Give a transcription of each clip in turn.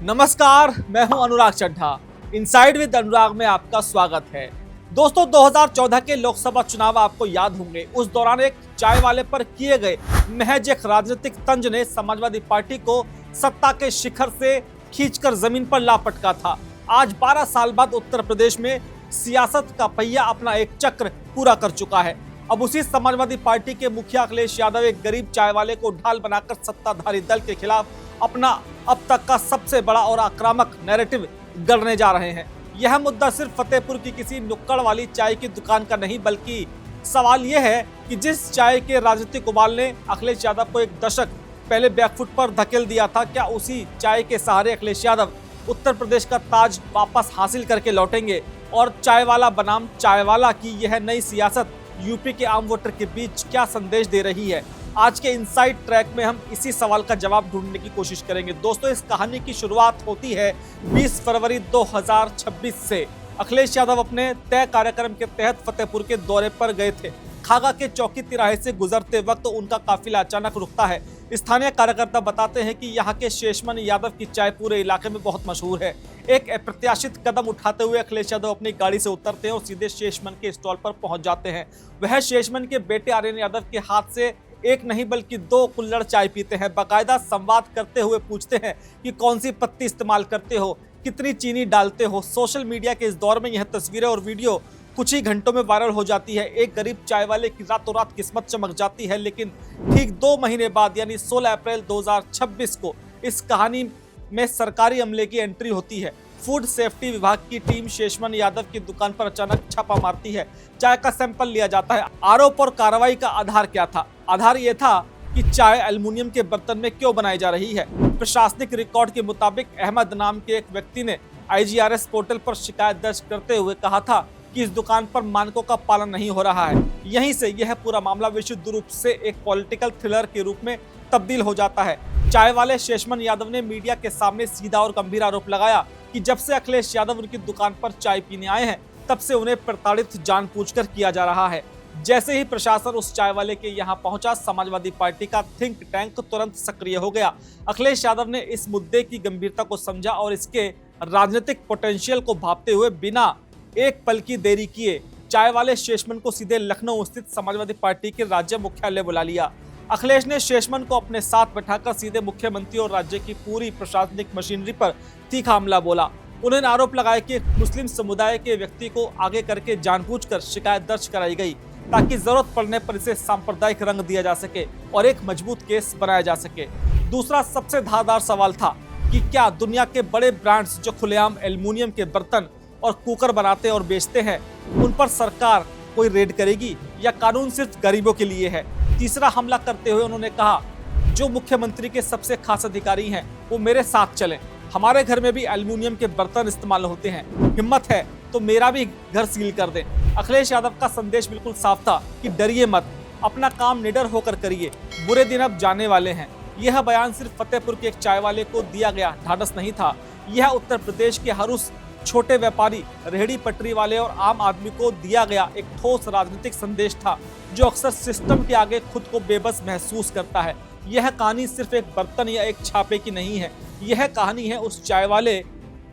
नमस्कार, मैं हूं अनुराग चड्ढा। इनसाइड विद अनुराग में आपका स्वागत है। दोस्तों, 2014 के लोकसभा चुनाव आपको याद होंगे। उस दौरान एक चाय वाले पर किए गए महज एक राजनीतिक तंज ने समाजवादी पार्टी को सत्ता के शिखर से खींचकर जमीन पर ला पटका था। आज 12 साल बाद उत्तर प्रदेश में सियासत का पहिया अपना एक चक्र पूरा कर चुका है। अब उसी समाजवादी पार्टी के मुखिया अखिलेश यादव एक गरीब चाय वाले को ढाल बनाकर सत्ताधारी दल के खिलाफ अपना अब तक का सबसे बड़ा और आक्रामक नैरेटिव गढ़ने जा रहे हैं। यह मुद्दा सिर्फ फतेहपुर की किसी नुक्कड़ वाली चाय की दुकान का नहीं, बल्कि सवाल यह है कि जिस चाय के राजनीतिक उबाल ने अखिलेश यादव को एक दशक पहले बैकफुट पर धकेल दिया था, क्या उसी चाय के सहारे अखिलेश यादव उत्तर प्रदेश का ताज वापस हासिल करके लौटेंगे? और चाय वाला बनाम चाय वाला की यह नई सियासत यूपी के आम वोटर के बीच क्या संदेश दे रही है? आज के इनसाइड ट्रैक में हम इसी सवाल का जवाब ढूंढने की कोशिश करेंगे। दोस्तों, इस कहानी की शुरुआत होती है 20 फरवरी 2026 से। अखिलेश यादव अपने तय कार्यक्रम के तहत फतेहपुर के दौरे पर गए थे। खागा के चौकी तिराहे से गुजरते वक्त उनका काफिला अचानक रुकता है। स्थानीय कार्यकर्ता बताते हैं कि यहाँ के शेषमन यादव की चाय पूरे इलाके में बहुत मशहूर है। एक अप्रत्याशित कदम उठाते हुए अखिलेश यादव अपनी गाड़ी से उतरते हैं और सीधे शेषमन के स्टॉल पर पहुंच जाते हैं। वह शेषमन के बेटे आर्यन यादव के हाथ से एक नहीं बल्कि 2 कुल्हड़ चाय पीते हैं। बाकायदा संवाद करते हुए पूछते हैं कि कौन सी पत्ती इस्तेमाल करते हो, कितनी चीनी डालते हो। सोशल मीडिया के इस दौर में यह तस्वीरें और वीडियो कुछ ही घंटों में वायरल हो जाती है। एक गरीब चाय वाले की रातों रात किस्मत चमक जाती है। लेकिन ठीक 2 महीने बाद यानी 16 अप्रैल 2026 को इस कहानी में सरकारी अमले की एंट्री होती है। फूड सेफ्टी विभाग की टीम शेषमन यादव की दुकान पर अचानक छापा मारती है। चाय का सैंपल लिया जाता है। आरोप और कार्रवाई का आधार क्या था? आधार यह था कि चाय एल्युमिनियम के बर्तन में क्यों बनाई जा रही है। प्रशासनिक रिकॉर्ड के मुताबिक अहमद नाम के एक व्यक्ति ने IGRS पोर्टल पर शिकायत दर्ज करते हुए कहा था कि इस दुकान पर मानकों का पालन नहीं हो रहा है। यहीं से यह पूरा मामला विशुद्ध रूप से एक पॉलिटिकल थ्रिलर के रूप में तब्दील हो जाता है। चाय वाले शेषमन यादव ने मीडिया के सामने सीधा और गंभीर आरोप लगाया कि जब से अखिलेश यादव उनकी दुकान पर चाय पीने आए हैं, तब से उन्हें प्रताड़ित जानबूझकर किया जा रहा है। जैसे ही प्रशासन उस चाय वाले के यहाँ पहुंचा, समाजवादी पार्टी का थिंक टैंक तुरंत सक्रिय हो गया। अखिलेश यादव ने इस मुद्दे की गंभीरता को समझा और इसके राजनीतिक पोटेंशियल को भांपते हुए बिना एक पल की देरी किए चाय वाले शेषमन को सीधे लखनऊ स्थित समाजवादी पार्टी के राज्य मुख्यालय बुला लिया। अखिलेश ने शेषमन को अपने साथ बैठाकर सीधे मुख्यमंत्री और राज्य की पूरी प्रशासनिक मशीनरी पर तीखा हमला बोला। उन्होंने आरोप लगाया कि मुस्लिम समुदाय के व्यक्ति को आगे करके जानबूझकर शिकायत दर्ज कराई गई ताकि जरूरत पड़ने पर इसे सांप्रदायिक रंग दिया जा सके और एक मजबूत केस बनाया जा सके। दूसरा सबसे धारदार सवाल था कि क्या दुनिया के बड़े ब्रांड्स जो खुलेआम एल्युमिनियम के बर्तन और कुकर बनाते और बेचते हैं, उन पर सरकार कोई रेड करेगी या कानून सिर्फ गरीबों के लिए है? तीसरा हमला करते हुए उन्होंने कहा, जो मुख्यमंत्री के सबसे खास अधिकारी हैं वो मेरे साथ चलें। हमारे घर में भी एल्युमिनियम के बर्तन इस्तेमाल होते हैं। हिम्मत है तो मेरा भी घर सील कर दें। अखिलेश यादव का संदेश बिल्कुल साफ था कि डरिए मत, अपना काम निडर होकर करिए, बुरे दिन अब जाने वाले हैं। यह बयान सिर्फ फतेहपुर के एक चाय वाले को दिया गया ढाढ़स नहीं था। यह उत्तर प्रदेश के हर उस छोटे व्यापारी, रेहड़ी पटरी वाले और आम आदमी को दिया गया एक ठोस राजनीतिक संदेश था, जो अक्सर सिस्टम के आगे खुद को बेबस महसूस करता है। यह कहानी सिर्फ एक बर्तन या एक छापे की नहीं है। यह कहानी है उस चाय वाले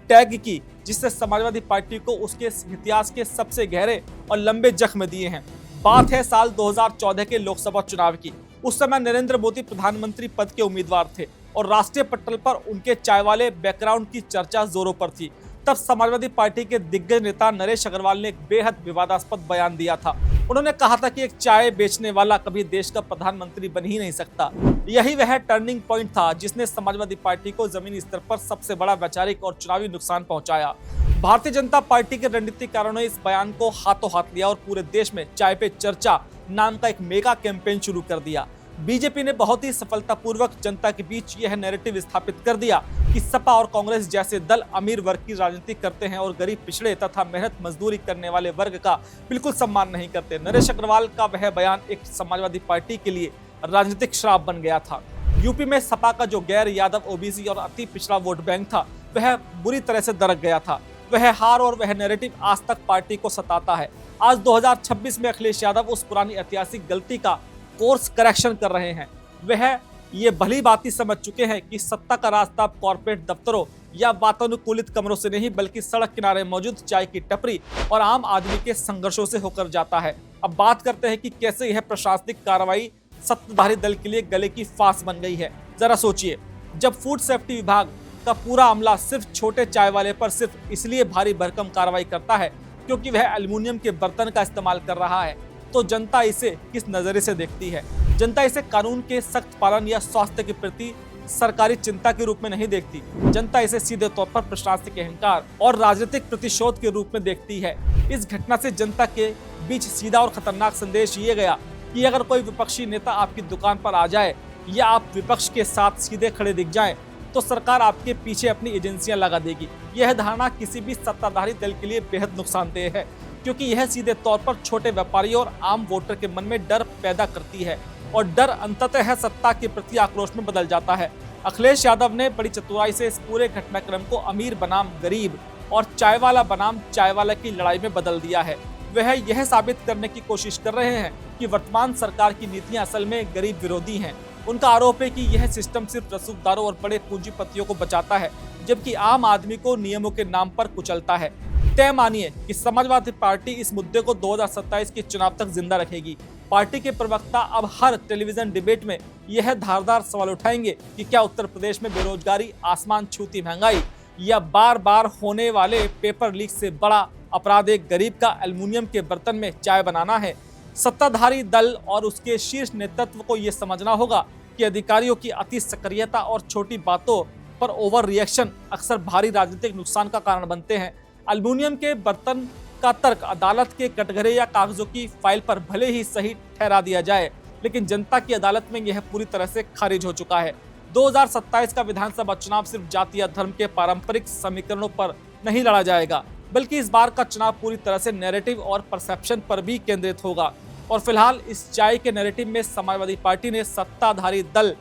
टैग की जिससे समाजवादी पार्टी को उसके इतिहास के सबसे गहरे और लंबे जख्म दिए हैं। बात है साल 2014 के लोकसभा चुनाव की। उस समय नरेंद्र मोदी प्रधानमंत्री पद के उम्मीदवार थे और राष्ट्रीय पटल पर उनके चाय वाले बैकग्राउंड की चर्चा जोरों पर थी। तब समाजवादी पार्टी के दिग्गज नेता नरेश अग्रवाल ने एक बेहद विवादास्पद बयान दिया था। उन्होंने कहा था कि एक चाय बेचने वाला कभी देश का प्रधानमंत्री बन ही नहीं सकता। यही वह टर्निंग पॉइंट था जिसने समाजवादी पार्टी को जमीनी स्तर पर सबसे बड़ा वैचारिक और चुनावी नुकसान पहुंचाया। भारतीय जनता पार्टी के रणनीतिकारों ने इस बयान को हाथों हाथ लिया और पूरे देश में चाय पे चर्चा नाम का एक मेगा कैंपेन शुरू कर दिया। बीजेपी ने बहुत ही सफलतापूर्वक जनता के बीच यह नैरेटिव स्थापित कर दिया कि सपा और कांग्रेस जैसे दल अमीर वर्ग की राजनीति करते हैं और गरीब, पिछड़े तथा मेहनत मजदूरी करने वाले वर्ग का बिल्कुल सम्मान नहीं करते। नरेश अग्रवाल का वह बयान एक समाजवादी पार्टी के लिए राजनीतिक श्राप बन गया था। यूपी में सपा का जो गैर यादव, ओबीसी और अति पिछड़ा वोट बैंक था, वह बुरी तरह से दरक गया था। वह हार और वह नैरेटिव आज तक पार्टी को सताता है। आज 2026 में अखिलेश यादव उस पुरानी ऐतिहासिक गलती का कोर्स करेक्शन कर रहे हैं। वह ये भली बात ही समझ चुके हैं कि सत्ता का रास्ता कॉर्पोरेट दफ्तरों या वातानुकूलित कमरों से नहीं बल्कि सड़क किनारे मौजूद चाय की टपरी और आम आदमी के संघर्षों से होकर जाता है। अब बात करते हैं कि कैसे यह प्रशासनिक कार्रवाई सत्ताधारी दल के लिए गले की फांस बन गई है। जरा सोचिए, जब फूड सेफ्टी विभाग का पूरा अमला सिर्फ छोटे चाय वाले पर सिर्फ इसलिए भारी भरकम कार्रवाई करता है क्योंकि वह एल्युमिनियम के बर्तन का इस्तेमाल कर रहा है, तो जनता इसे किस नजरिए से देखती है? जनता इसे कानून के सख्त पालन या स्वास्थ्य के प्रति सरकारी चिंता के रूप में नहीं देखती। जनता इसे सीधे तौर पर प्रशासनिक अहंकार और राजनीतिक प्रतिशोध के रूप में देखती है। इस घटना से जनता के बीच सीधा और खतरनाक संदेश ये गया कि अगर कोई विपक्षी नेता आपकी दुकान पर आ जाए या आप विपक्ष के साथ सीधे खड़े दिख जाएं, तो सरकार आपके पीछे अपनी एजेंसियां लगा देगी। यह धारणा किसी भी सत्ताधारी दल के लिए बेहद नुकसानदेह है, क्योंकि यह सीधे तौर पर छोटे व्यापारियों और आम वोटर के मन में डर पैदा करती है और डर अंततः सत्ता के प्रति आक्रोश में बदल जाता है। अखिलेश यादव ने बड़ी चतुराई से इस पूरे घटनाक्रम को अमीर बनाम गरीब और चाय वाला बनाम चाय वाला की लड़ाई में बदल दिया है। वह यह साबित करने की कोशिश कर रहे हैं कि वर्तमान सरकार की नीतियां असल में गरीब विरोधी हैं। उनका आरोप है कि यह सिस्टम सिर्फ रसूखदारों और बड़े पूंजीपतियों को बचाता है, जबकि आम आदमी को नियमों के नाम पर कुचलता है। तय मानिए कि समाजवादी पार्टी इस मुद्दे को 2027 के चुनाव तक जिंदा रखेगी। पार्टी के प्रवक्ता अब हर टेलीविजन डिबेट में यह धारदार सवाल उठाएंगे कि क्या उत्तर प्रदेश में बेरोजगारी, आसमान छूती महंगाई या बार बार होने वाले पेपर लीक से बड़ा अपराध एक गरीब का एल्युमिनियम के बर्तन में चाय बनाना है। सत्ताधारी दल और उसके शीर्ष नेतृत्व को यह समझना होगा कि अधिकारियों की अति सक्रियता और छोटी बातों पर ओवर रिएक्शन अक्सर भारी राजनीतिक नुकसान का कारण बनते हैं। एल्युमिनियम के बर्तन का तर्क अदालत के कटघरे या कागजों की फाइल पर भले ही सही ठहरा दिया जाए, लेकिन जनता की अदालत में यह पूरी तरह से खारिज हो चुका है। 2027 का विधानसभा चुनाव सिर्फ जाति या धर्म के पारंपरिक समीकरणों पर नहीं लड़ा जाएगा, बल्कि इस बार का चुनाव पूरी तरह से नैरेटिव और परसेप्शन पर भी केंद्रित होगा। और फिलहाल इस चाय के नैरेटिव में समाजवादी पार्टी ने सत्ताधारी दल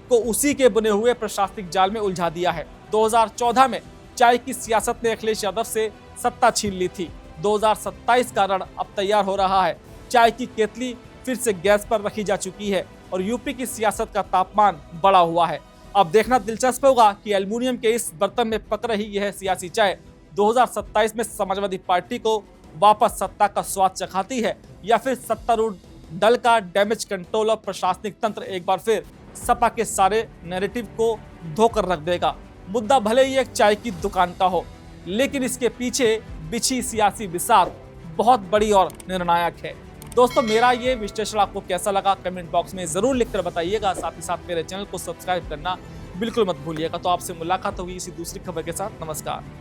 को उसी के बुने हुए प्रशासनिक जाल में उलझा दिया है। 2014 में चाय की सियासत ने अखिलेश यादव से सत्ता छीन ली थी। 2027 का रण अब तैयार हो रहा है। चाय की केतली फिर से गैस पर रखी जा चुकी है और यूपी की सियासत का तापमान बढ़ा हुआ है। अब देखना दिलचस्प होगा कि एल्युमिनियम के इस बर्तन में पक रही यह सियासी चाय 2027 में समाजवादी पार्टी को वापस सत्ता का स्वाद चखाती है या फिर सत्तारूढ़ दल का डैमेज कंट्रोल और प्रशासनिक तंत्र एक बार फिर सपा के सारे नैरेटिव को धोकर रख देगा। मुद्दा भले ही एक चाय की दुकान का हो, लेकिन इसके पीछे बिछी सियासी बिसात बहुत बड़ी और निर्णायक है। दोस्तों, मेरा ये विश्लेषण आपको कैसा लगा कमेंट बॉक्स में जरूर लिखकर बताइएगा। साथ ही साथ मेरे चैनल को सब्सक्राइब करना बिल्कुल मत भूलिएगा। तो आपसे मुलाकात होगी इसी दूसरी खबर के साथ। नमस्कार।